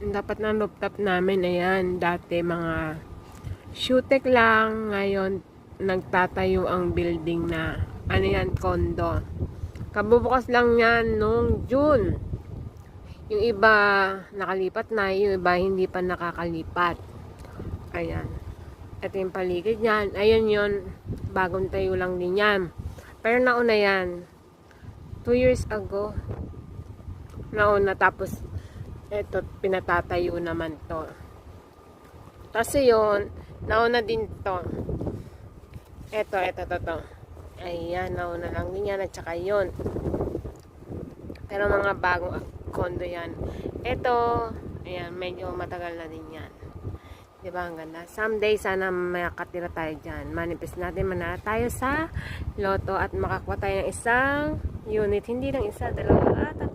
Dapat na rooftop namin, ayan, dati mga Shutek lang, ngayon nagtatayo ang building na, ano yan, condo. Kabubukas lang yan nung June. Yung iba nakalipat na, yung iba hindi pa nakakalipat. Ayan. Ito yung paligid yan. Ayan yun, bagong tayo lang din yan. Pero nauna yan. 2 years ago. Nauna, tapos eto, pinatatayo naman to. Kasi yun, nauna din to. Eto, to. Ayan, nauna lang din yan, at saka yun. Pero mga bagong condo yan. Eto, ayan, medyo matagal na din yan. Diba, ang ganda. Someday, sana makatira tayo dyan. Manifest natin, manala tayo sa loto at makakuha tayo ng isang unit. Hindi lang isa, dalawa, at